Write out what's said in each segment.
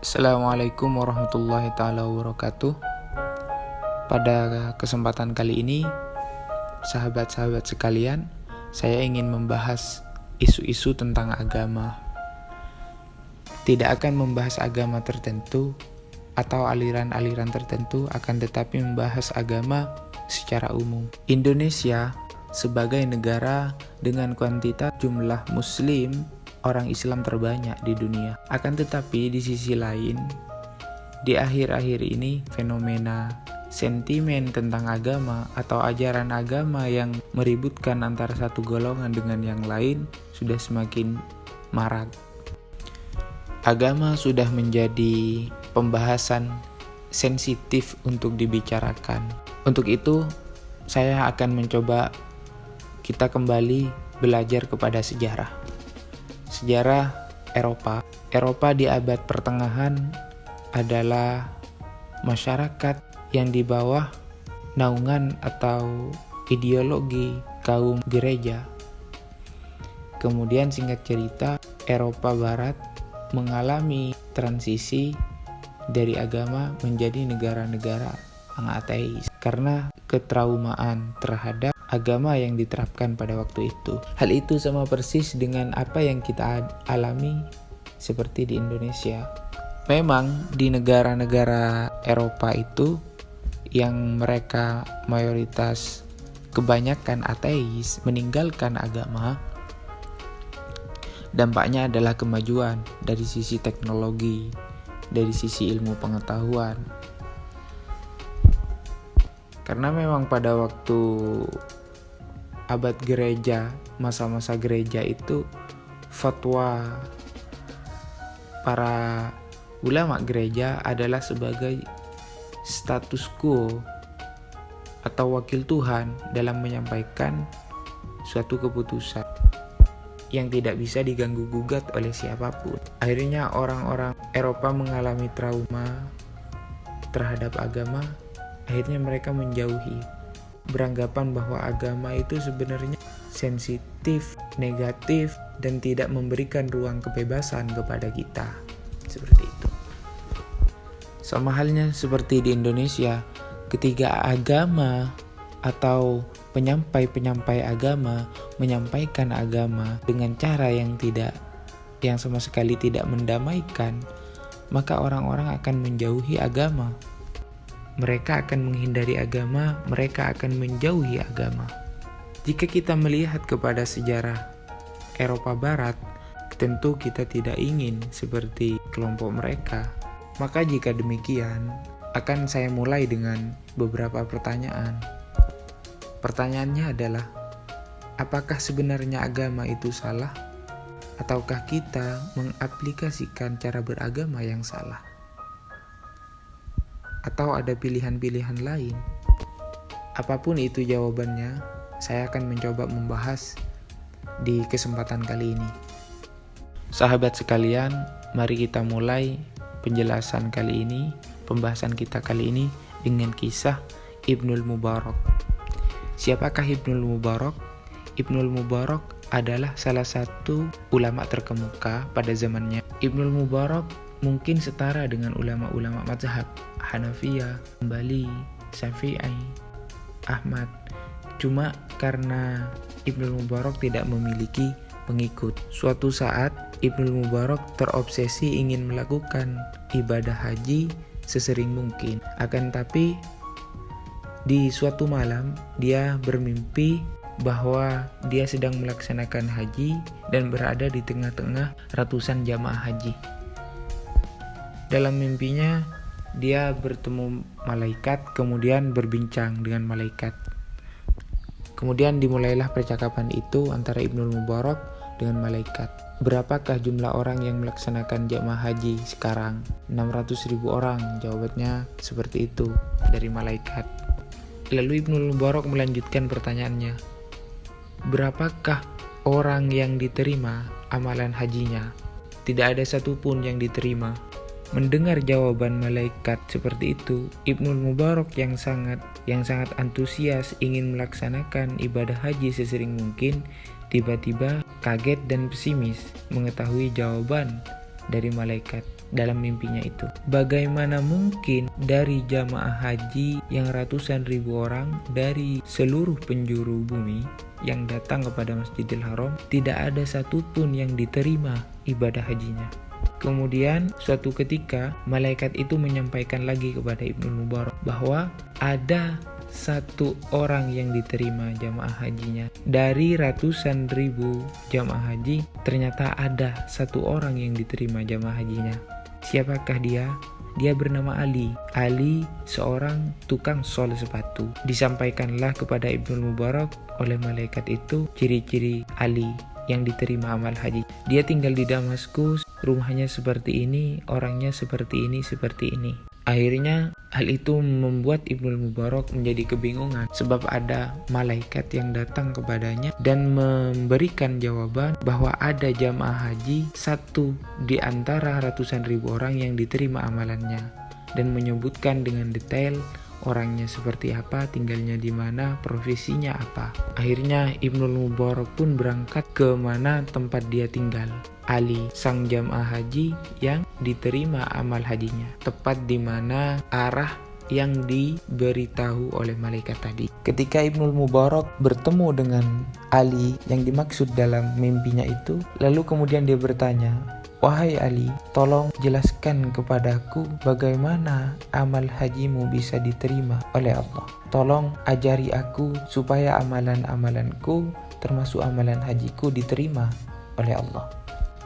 Assalamualaikum warahmatullahi taala wabarakatuh. Pada kesempatan kali ini, sahabat-sahabat sekalian, saya ingin membahas isu-isu tentang agama. Tidak akan membahas agama tertentu atau aliran-aliran tertentu, akan tetapi membahas agama secara umum. Indonesia sebagai negara dengan kuantitas jumlah muslim orang Islam terbanyak di dunia. Akan tetapi di sisi lain, di akhir-akhir ini fenomena sentimen tentang agama atau ajaran agama yang meributkan antara satu golongan dengan yang lain sudah semakin marak. Agama sudah menjadi pembahasan sensitif untuk dibicarakan. Untuk itu, saya akan mencoba kita kembali belajar kepada sejarah. Sejarah Eropa. Eropa di abad pertengahan adalah masyarakat yang di bawah naungan atau ideologi kaum gereja. Kemudian singkat cerita, Eropa Barat mengalami transisi dari agama menjadi negara-negara yang ateis karena ketraumaan terhadap agama yang diterapkan pada waktu itu. Hal itu sama persis dengan apa yang kita alami seperti di Indonesia. Memang di negara-negara Eropa itu yang mereka mayoritas kebanyakan ateis, meninggalkan agama, dampaknya adalah kemajuan dari sisi teknologi, dari sisi ilmu pengetahuan. Karena memang pada waktu abad gereja, masa-masa gereja itu, fatwa para ulama gereja adalah sebagai status quo atau wakil Tuhan dalam menyampaikan suatu keputusan yang tidak bisa diganggu-gugat oleh siapapun. Akhirnya orang-orang Eropa mengalami trauma terhadap agama. Akhirnya mereka menjauhi, beranggapan bahwa agama itu sebenarnya sensitif, negatif, dan tidak memberikan ruang kebebasan kepada kita. Seperti itu. Sama halnya seperti di Indonesia, ketika agama atau penyampai agama menyampaikan agama dengan cara yang sama sekali tidak mendamaikan, maka orang-orang akan menjauhi agama. Mereka akan menghindari agama, mereka akan menjauhi agama. Jika kita melihat kepada sejarah Eropa Barat, tentu kita tidak ingin seperti kelompok mereka. Maka jika demikian, akan saya mulai dengan beberapa pertanyaan. Pertanyaannya adalah, apakah sebenarnya agama itu salah? Ataukah kita mengaplikasikan cara beragama yang salah? Atau ada pilihan-pilihan lain? Apapun itu jawabannya, saya akan mencoba membahas di kesempatan kali ini. Sahabat sekalian, mari kita mulai penjelasan kali ini, pembahasan kita kali ini dengan kisah Ibnul Mubarak. Siapakah Ibnul Mubarak? Ibnul Mubarak adalah salah satu ulama terkemuka pada zamannya. Ibnul Mubarak mungkin setara dengan ulama-ulama mazhab Hanafiyah, Hambali, Syafi'i, Ahmad. Cuma karena Ibnul Mubarak tidak memiliki pengikut. Suatu saat Ibnul Mubarak terobsesi ingin melakukan ibadah haji sesering mungkin. Akan tapi di suatu malam dia bermimpi bahwa dia sedang melaksanakan haji dan berada di tengah-tengah ratusan jamaah haji. Dalam mimpinya dia bertemu malaikat, kemudian berbincang dengan malaikat. Kemudian dimulailah percakapan itu antara Ibnul Mubarak dengan malaikat. Berapakah jumlah orang yang melaksanakan jamaah haji sekarang? 600.000 orang, jawabannya seperti itu dari malaikat. Lalu Ibnul Mubarak melanjutkan pertanyaannya. Berapakah orang yang diterima amalan hajinya? Tidak ada satupun yang diterima. Mendengar jawaban malaikat seperti itu, Ibnul Mubarak yang sangat antusias ingin melaksanakan ibadah haji sesering mungkin, tiba-tiba kaget dan pesimis mengetahui jawaban dari malaikat. dalam mimpinya itu. Bagaimana mungkin dari jamaah haji yang ratusan ribu orang dari seluruh penjuru bumi yang datang kepada Masjidil Haram, tidak ada satupun yang diterima ibadah hajinya. Kemudian suatu ketika malaikat itu menyampaikan lagi kepada Ibnu Mubarak bahwa ada satu orang yang diterima jamaah hajinya. Dari ratusan ribu jamaah haji, ternyata ada satu orang yang diterima jamaah hajinya. Siapakah dia? Dia bernama Ali. Ali seorang tukang sol sepatu. Disampaikanlah kepada Ibnu Mubarak oleh malaikat itu ciri-ciri Ali yang diterima amal haji. Dia tinggal di Damaskus, rumahnya seperti ini, orangnya seperti ini, seperti ini. Akhirnya hal itu membuat Ibnu Mubarak menjadi kebingungan sebab ada malaikat yang datang kepadanya dan memberikan jawaban bahwa ada jamaah haji satu di antara ratusan ribu orang yang diterima amalannya dan menyebutkan dengan detail orangnya seperti apa, tinggalnya di mana, profesinya apa. Akhirnya Ibnu Mubarak pun berangkat ke mana tempat dia tinggal. Ali, sang jamaah haji yang diterima amal hajinya, tepat di mana arah yang diberitahu oleh malaikat tadi. Ketika Ibnu Mubarak bertemu dengan Ali yang dimaksud dalam mimpinya itu, lalu kemudian dia bertanya, "Wahai Ali, tolong jelaskan kepadaku bagaimana amal hajimu bisa diterima oleh Allah. Tolong ajari aku supaya amalan-amalanku termasuk amalan hajiku diterima oleh Allah."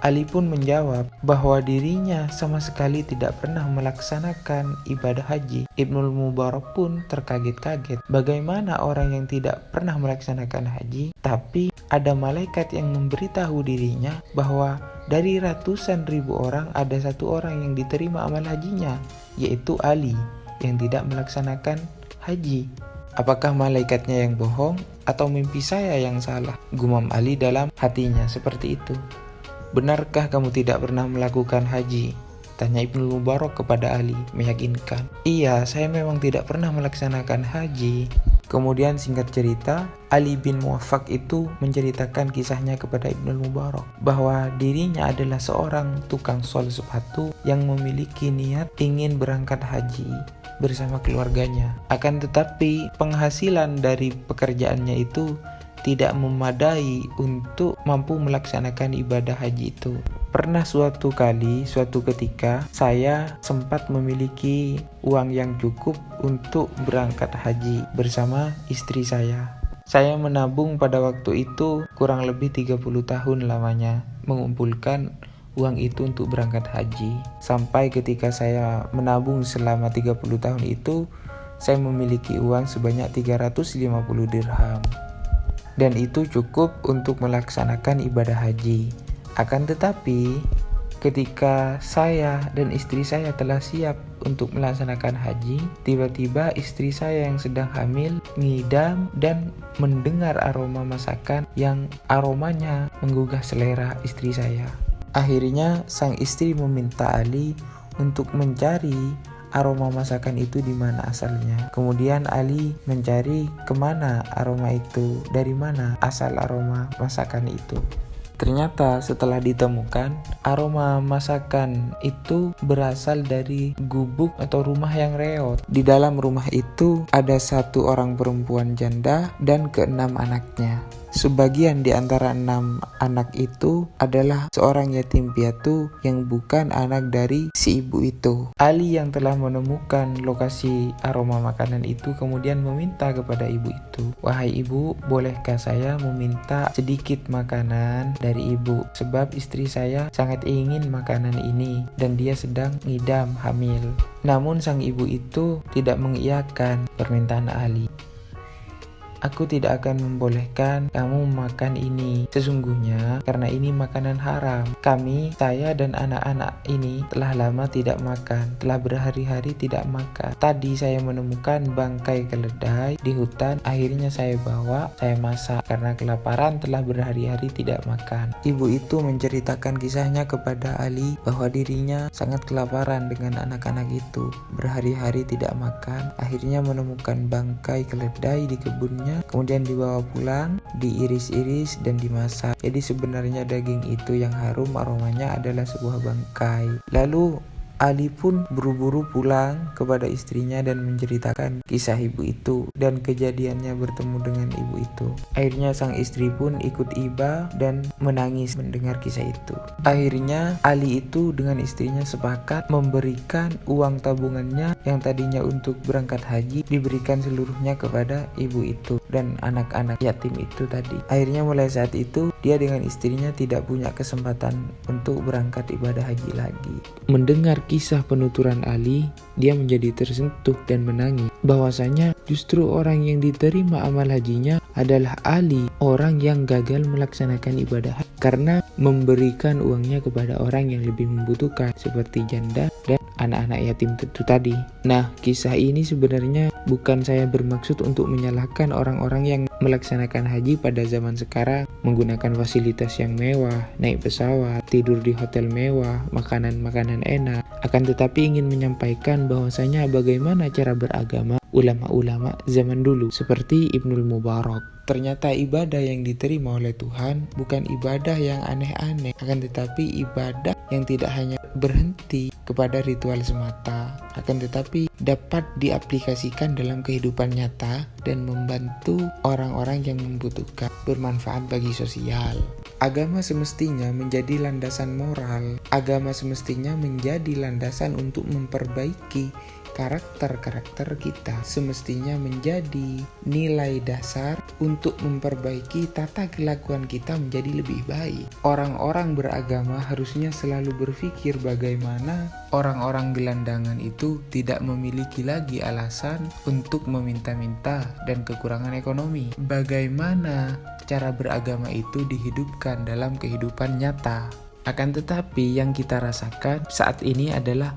Ali pun menjawab bahwa dirinya sama sekali tidak pernah melaksanakan ibadah haji. Ibnu Mubarak pun terkaget-kaget. Bagaimana orang yang tidak pernah melaksanakan haji, tapi ada malaikat yang memberitahu dirinya bahwa dari ratusan ribu orang ada satu orang yang diterima amal hajinya, yaitu Ali yang tidak melaksanakan haji. Apakah malaikatnya yang bohong atau mimpi saya yang salah? Gumam Ali dalam hatinya seperti itu. "Benarkah kamu tidak pernah melakukan haji?" tanya Ibnu Mubarak kepada Ali, meyakinkan. "Iya, saya memang tidak pernah melaksanakan haji." Kemudian singkat cerita, Ali bin Muwaffaq itu menceritakan kisahnya kepada Ibnu Mubarak bahwa dirinya adalah seorang tukang sol sepatu yang memiliki niat ingin berangkat haji bersama keluarganya. Akan tetapi penghasilan dari pekerjaannya itu tidak memadai untuk mampu melaksanakan ibadah haji itu. Pernah suatu ketika saya sempat memiliki uang yang cukup untuk berangkat haji bersama istri saya. Saya menabung pada waktu itu kurang lebih 30 tahun lamanya mengumpulkan uang itu untuk berangkat haji. Sampai ketika saya menabung selama 30 tahun itu, saya memiliki uang sebanyak 350 dirham. Dan itu cukup untuk melaksanakan ibadah haji. Akan tetapi, ketika saya dan istri saya telah siap untuk melaksanakan haji, tiba-tiba istri saya yang sedang hamil ngidam dan mendengar aroma masakan yang aromanya menggugah selera istri saya. Akhirnya sang istri meminta Ali untuk mencari aroma masakan itu di mana asalnya. Kemudian Ali mencari kemana aroma itu, dari mana asal aroma masakan itu. Ternyata setelah ditemukan, aroma masakan itu berasal dari gubuk atau rumah yang reot. Di dalam rumah itu ada satu orang perempuan janda dan ke-6 anaknya. Sebagian di antara 6 anak itu adalah seorang yatim piatu yang bukan anak dari si ibu itu. Ali yang telah menemukan lokasi aroma makanan itu kemudian meminta kepada ibu itu, "Wahai ibu, bolehkah saya meminta sedikit makanan dari ibu? Sebab istri saya sangat ingin makanan ini dan dia sedang ngidam hamil." Namun sang ibu itu tidak mengiyakan permintaan Ali. "Aku tidak akan membolehkan kamu makan ini. Sesungguhnya karena ini makanan haram. Saya dan anak-anak ini telah lama tidak makan, telah berhari-hari tidak makan. Tadi saya menemukan bangkai keledai di hutan, akhirnya saya bawa, saya masak karena kelaparan telah berhari-hari tidak makan." Ibu itu menceritakan kisahnya kepada Ali bahwa dirinya sangat kelaparan dengan anak-anak itu, berhari-hari tidak makan, akhirnya menemukan bangkai keledai di kebunnya dagingnya, kemudian dibawa pulang, diiris-iris dan dimasak. Jadi sebenarnya daging itu yang harum aromanya adalah sebuah bangkai. Lalu Ali pun buru-buru pulang kepada istrinya dan menceritakan kisah ibu itu dan kejadiannya bertemu dengan ibu itu. Akhirnya sang istri pun ikut iba dan menangis mendengar kisah itu. Akhirnya Ali itu dengan istrinya sepakat memberikan uang tabungannya yang tadinya untuk berangkat haji, diberikan seluruhnya kepada ibu itu dan anak-anak yatim itu tadi. Akhirnya mulai saat itu dia dengan istrinya tidak punya kesempatan untuk berangkat ibadah haji lagi. Mendengar kisah penuturan Ali, dia menjadi tersentuh dan menangis. Bahwasanya justru orang yang diterima amal hajinya adalah Ali, orang yang gagal melaksanakan ibadah haji karena memberikan uangnya kepada orang yang lebih membutuhkan seperti janda dan anak-anak yatim itu tadi. Nah, kisah ini sebenarnya bukan saya bermaksud untuk menyalahkan orang-orang yang melaksanakan haji pada zaman sekarang menggunakan fasilitas yang mewah, naik pesawat, tidur di hotel mewah, makanan-makanan enak. Akan tetapi ingin menyampaikan bahwasanya bagaimana cara beragama ulama-ulama zaman dulu seperti Ibnul Mubarak. Ternyata ibadah yang diterima oleh Tuhan bukan ibadah yang aneh-aneh, akan tetapi ibadah yang tidak hanya berhenti kepada ritual semata, akan tetapi dapat diaplikasikan dalam kehidupan nyata dan membantu orang-orang yang membutuhkan, bermanfaat bagi sosial. Agama semestinya menjadi landasan moral, agama semestinya menjadi landasan untuk memperbaiki karakter-karakter kita, semestinya menjadi nilai dasar untuk memperbaiki tata kelakuan kita menjadi lebih baik. Orang-orang beragama harusnya selalu berpikir bagaimana orang-orang gelandangan itu tidak memiliki lagi alasan untuk meminta-minta dan kekurangan ekonomi. Bagaimana cara beragama itu dihidupkan dalam kehidupan nyata. Akan tetapi yang kita rasakan saat ini adalah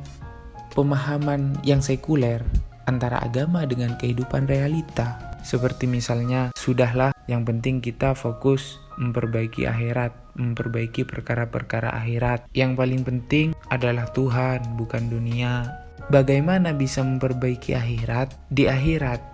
pemahaman yang sekuler antara agama dengan kehidupan realita. Seperti misalnya, sudahlah yang penting kita fokus memperbaiki akhirat, memperbaiki perkara-perkara akhirat. Yang paling penting adalah Tuhan, bukan dunia. Bagaimana bisa memperbaiki akhirat di akhirat?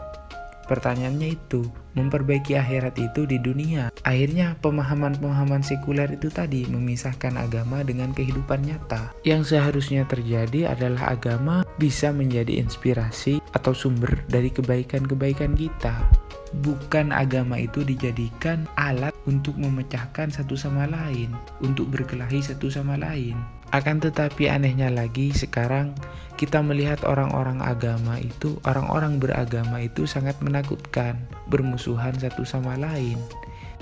Pertanyaannya itu, memperbaiki akhirat itu di dunia. Akhirnya pemahaman-pemahaman sekuler itu tadi memisahkan agama dengan kehidupan nyata. Yang seharusnya terjadi adalah agama bisa menjadi inspirasi atau sumber dari kebaikan-kebaikan kita. Bukan agama itu dijadikan alat untuk memecahkan satu sama lain, untuk berkelahi satu sama lain. Akan tetapi anehnya lagi sekarang kita melihat orang-orang beragama itu sangat menakutkan, bermusuhan satu sama lain.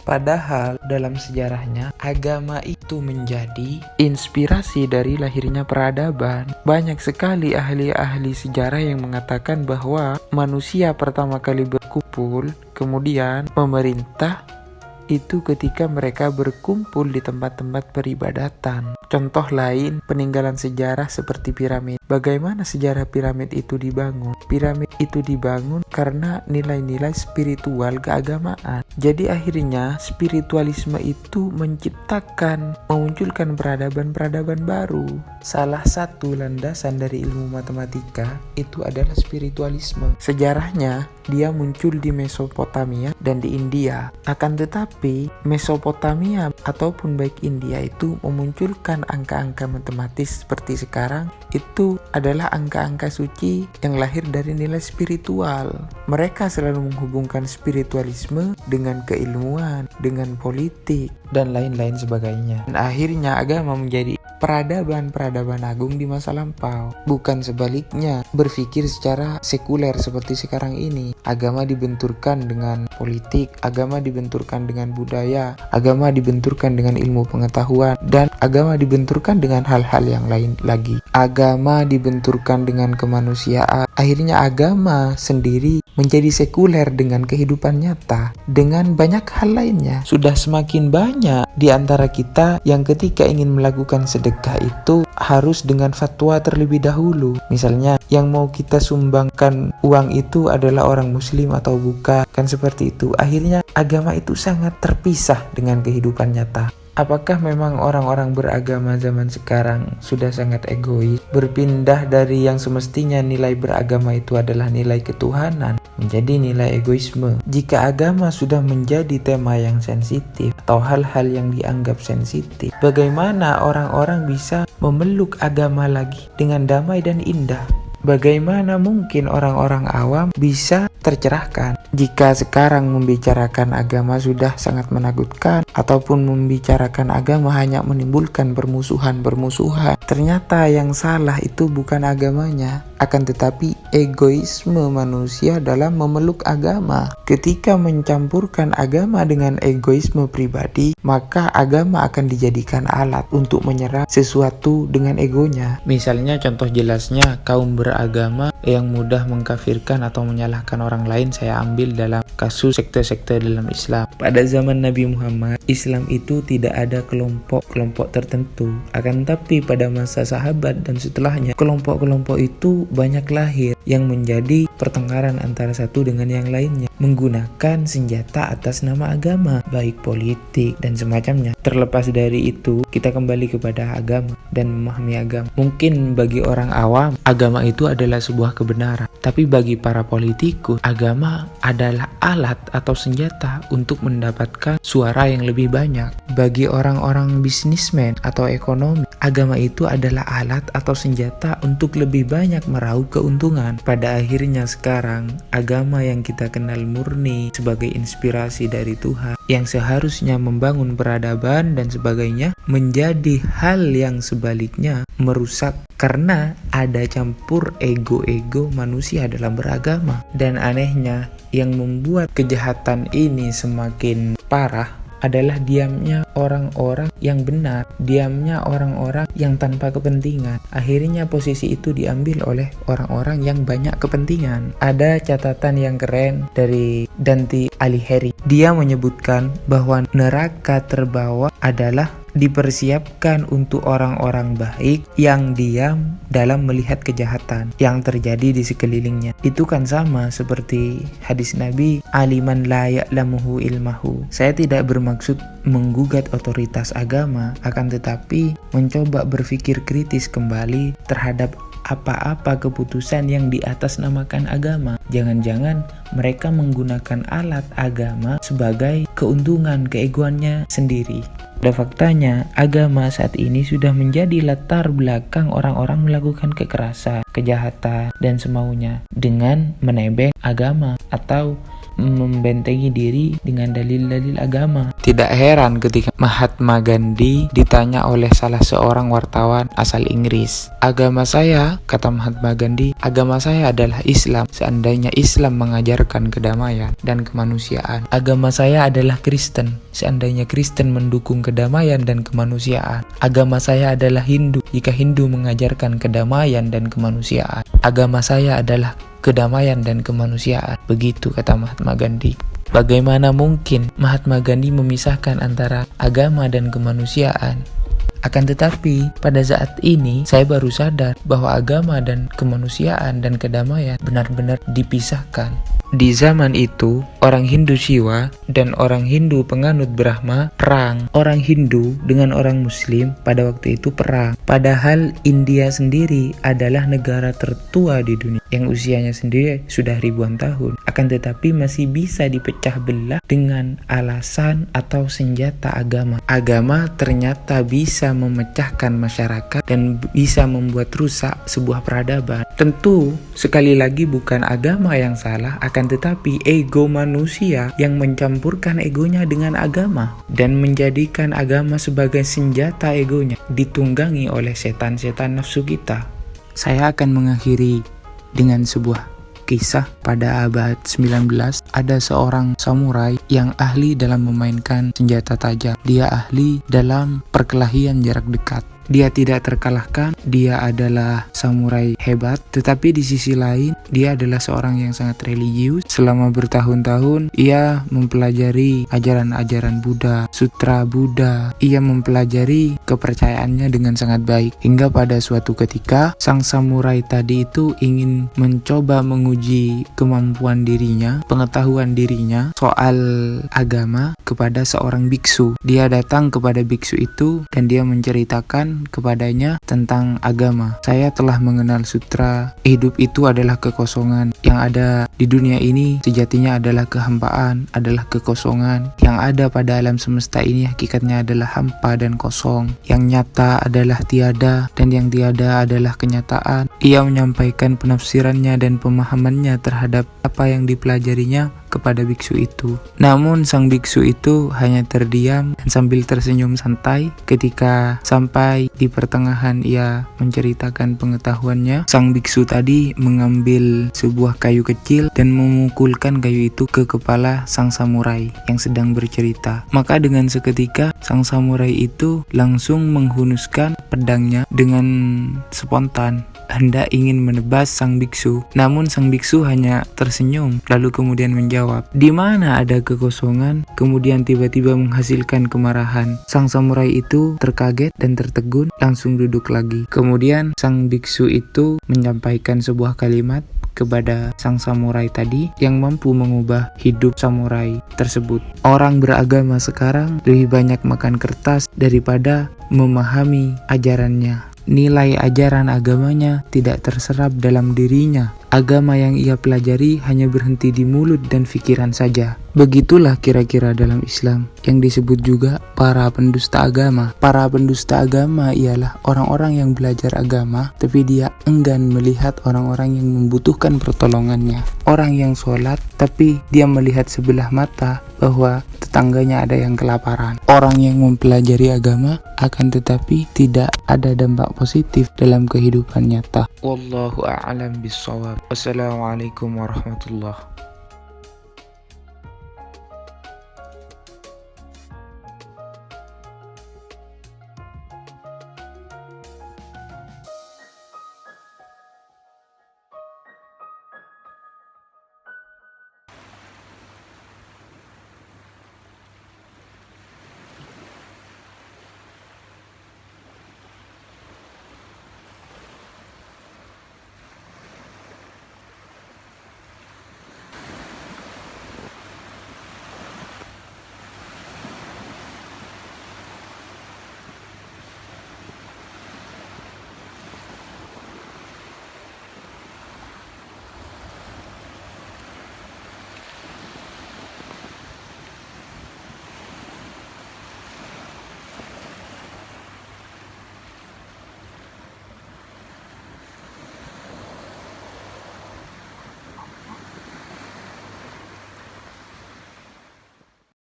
Padahal dalam sejarahnya agama itu menjadi inspirasi dari lahirnya peradaban. Banyak sekali ahli-ahli sejarah yang mengatakan bahwa manusia pertama kali berkumpul, kemudian pemerintah itu ketika mereka berkumpul di tempat-tempat peribadatan. Contoh lain, peninggalan sejarah seperti piramid. Bagaimana sejarah piramid itu dibangun? Piramid itu dibangun karena nilai-nilai spiritual keagamaan. Jadi akhirnya spiritualisme itu memunculkan peradaban-peradaban baru. Salah satu landasan dari ilmu matematika itu adalah spiritualisme. Sejarahnya dia muncul di Mesopotamia dan di India. Akan tetapi Mesopotamia ataupun baik India itu memunculkan angka-angka matematis seperti sekarang itu adalah angka-angka suci yang lahir dari nilai spiritual. Mereka selalu menghubungkan spiritualisme dengan keilmuan, dengan politik, dan lain-lain sebagainya. Dan akhirnya agama menjadi peradaban-peradaban agung di masa lampau. Bukan sebaliknya, berpikir secara sekuler seperti sekarang ini. Agama dibenturkan dengan politik, agama dibenturkan dengan budaya, agama dibenturkan dengan ilmu pengetahuan, dan agama dibenturkan dengan hal-hal yang lain lagi. Agama dibenturkan dengan kemanusiaan. Akhirnya agama sendiri menjadi sekuler dengan kehidupan nyata, dengan banyak hal lainnya. Sudah semakin banyak di antara kita yang ketika ingin melakukan sedekah itu harus dengan fatwa terlebih dahulu. Misalnya yang mau kita sumbangkan uang itu adalah orang muslim atau bukan, kan seperti itu. Akhirnya agama itu sangat terpisah dengan kehidupan nyata. Apakah memang orang-orang beragama zaman sekarang sudah sangat egois, berpindah dari yang semestinya nilai beragama itu adalah nilai ketuhanan menjadi nilai egoisme. Jika agama sudah menjadi tema yang sensitif atau hal-hal yang dianggap sensitif, bagaimana orang-orang bisa memeluk agama lagi dengan damai dan indah? Bagaimana mungkin orang-orang awam bisa tercerahkan jika sekarang membicarakan agama sudah sangat menakutkan, ataupun membicarakan agama hanya menimbulkan permusuhan? Ternyata yang salah itu bukan agamanya, akan tetapi egoisme manusia dalam memeluk agama. Ketika mencampurkan agama dengan egoisme pribadi, maka agama akan dijadikan alat untuk menyerang sesuatu dengan egonya. Misalnya contoh jelasnya kaum beragama yang mudah mengkafirkan atau menyalahkan orang lain, saya ambil dalam kasus sekte-sekte dalam Islam. Pada zaman Nabi Muhammad, Islam itu tidak ada kelompok-kelompok tertentu. Akan tapi pada masa sahabat dan setelahnya, kelompok-kelompok itu banyak lahir yang menjadi pertengkaran antara satu dengan yang lainnya, menggunakan senjata atas nama agama, baik politik dan semacamnya. Terlepas dari itu, kita kembali kepada agama dan memahami agama. Mungkin bagi orang awam, agama itu adalah sebuah kebenaran. Tapi bagi para politikus, agama adalah alat atau senjata untuk mendapatkan suara yang lebih banyak. Bagi orang-orang bisnismen atau ekonomi, agama itu adalah alat atau senjata untuk lebih banyak meraup keuntungan. Pada akhirnya sekarang, agama yang kita kenal murni sebagai inspirasi dari Tuhan, yang seharusnya membangun peradaban dan sebagainya, menjadi hal yang sebaliknya merusak karena ada campur ego-ego manusia dalam beragama. Dan anehnya, yang membuat kejahatan ini semakin parah adalah diamnya orang-orang yang benar, diamnya orang-orang yang tanpa kepentingan. Akhirnya posisi itu diambil oleh orang-orang yang banyak kepentingan. Ada catatan yang keren dari Dante Alighieri. Dia menyebutkan bahwa neraka terbawa adalah dipersiapkan untuk orang-orang baik yang diam dalam melihat kejahatan yang terjadi di sekelilingnya. Itu kan sama seperti hadis Nabi, aliman la ya'lamuhu ilmahu. Saya tidak bermaksud menggugat otoritas agama, akan tetapi mencoba berpikir kritis kembali terhadap apa-apa keputusan yang di atas namakan agama. Jangan-jangan mereka menggunakan alat agama sebagai keuntungan keegoannya sendiri. Pada faktanya, agama saat ini sudah menjadi latar belakang orang-orang melakukan kekerasan, kejahatan, dan semaunya dengan menebeng agama atau membentengi diri dengan dalil-dalil agama. Tidak heran ketika Mahatma Gandhi ditanya oleh salah seorang wartawan asal Inggris, "Agama saya," kata Mahatma Gandhi, "agama saya adalah Islam. Seandainya Islam mengajarkan kedamaian dan kemanusiaan. Agama saya adalah Kristen. Seandainya Kristen mendukung kedamaian dan kemanusiaan. Agama saya adalah Hindu. Jika Hindu mengajarkan kedamaian dan kemanusiaan, agama saya adalah kedamaian dan kemanusiaan." Begitu kata Mahatma Gandhi. Bagaimana mungkin Mahatma Gandhi memisahkan antara agama dan kemanusiaan? Akan tetapi, pada saat ini saya baru sadar bahwa agama dan kemanusiaan dan kedamaian benar-benar dipisahkan. Di zaman itu, orang Hindu Shiva dan orang Hindu penganut Brahma perang. Orang Hindu dengan orang Muslim pada waktu itu perang. Padahal India sendiri adalah negara tertua di dunia yang usianya sendiri sudah ribuan tahun. Akan tetapi masih bisa dipecah belah dengan alasan atau senjata agama. Agama ternyata bisa memecahkan masyarakat dan bisa membuat rusak sebuah peradaban. Tentu sekali lagi bukan agama yang salah, akan tetapi ego manusia yang mencampurkan egonya dengan agama dan menjadikan agama sebagai senjata egonya, ditunggangi oleh setan-setan nafsu kita. Saya akan mengakhiri dengan sebuah kisah. Pada abad 19 ada seorang samurai yang ahli dalam memainkan senjata tajam. Dia ahli dalam perkelahian jarak dekat. Dia tidak terkalahkan, dia adalah samurai hebat, tetapi di sisi lain, dia adalah seorang yang sangat religius. Selama bertahun-tahun, ia mempelajari ajaran-ajaran Buddha, sutra Buddha. Ia mempelajari kepercayaannya dengan sangat baik. Hingga pada suatu ketika, sang samurai tadi itu ingin mencoba menguji kemampuan dirinya, pengetahuan dirinya soal agama kepada seorang biksu. Dia datang kepada biksu itu dan dia menceritakan mengajarkan kepadanya tentang agama. Saya telah mengenal sutra hidup itu adalah kekosongan. Yang ada di dunia ini sejatinya adalah kehampaan, adalah kekosongan. Yang ada pada alam semesta ini hakikatnya adalah hampa dan kosong. Yang nyata adalah tiada dan yang tiada adalah kenyataan. Ia menyampaikan penafsirannya dan pemahamannya terhadap apa yang dipelajarinya kepada biksu itu. Namun sang biksu itu hanya terdiam dan sambil tersenyum santai. Ketika sampai di pertengahan ia menceritakan pengetahuannya, sang biksu tadi mengambil sebuah kayu kecil dan memukulkan kayu itu ke kepala sang samurai yang sedang bercerita. Maka dengan seketika sang samurai itu langsung menghunuskan pedangnya dengan spontan hendak ingin menebas sang biksu. Namun sang biksu hanya tersenyum lalu kemudian menjawab, "Di mana ada kekosongan?" Kemudian tiba-tiba menghasilkan kemarahan. Sang samurai itu terkaget dan tertegun, langsung duduk lagi. Kemudian sang biksu itu menyampaikan sebuah kalimat kepada sang samurai tadi yang mampu mengubah hidup samurai tersebut. Orang beragama sekarang lebih banyak makan kertas daripada memahami ajarannya. Nilai ajaran agamanya tidak terserap dalam dirinya. Agama yang ia pelajari hanya berhenti di mulut dan pikiran saja. Begitulah kira-kira dalam Islam yang disebut juga para pendusta agama. Para pendusta agama ialah orang-orang yang belajar agama tapi dia enggan melihat orang-orang yang membutuhkan pertolongannya. Orang yang sholat tapi dia melihat sebelah mata bahwa tetangganya ada yang kelaparan. Orang yang mempelajari agama akan tetapi tidak ada dampak positif dalam kehidupan nyata. Wallahu a'lam bishawab. Wassalamualaikum warahmatullahi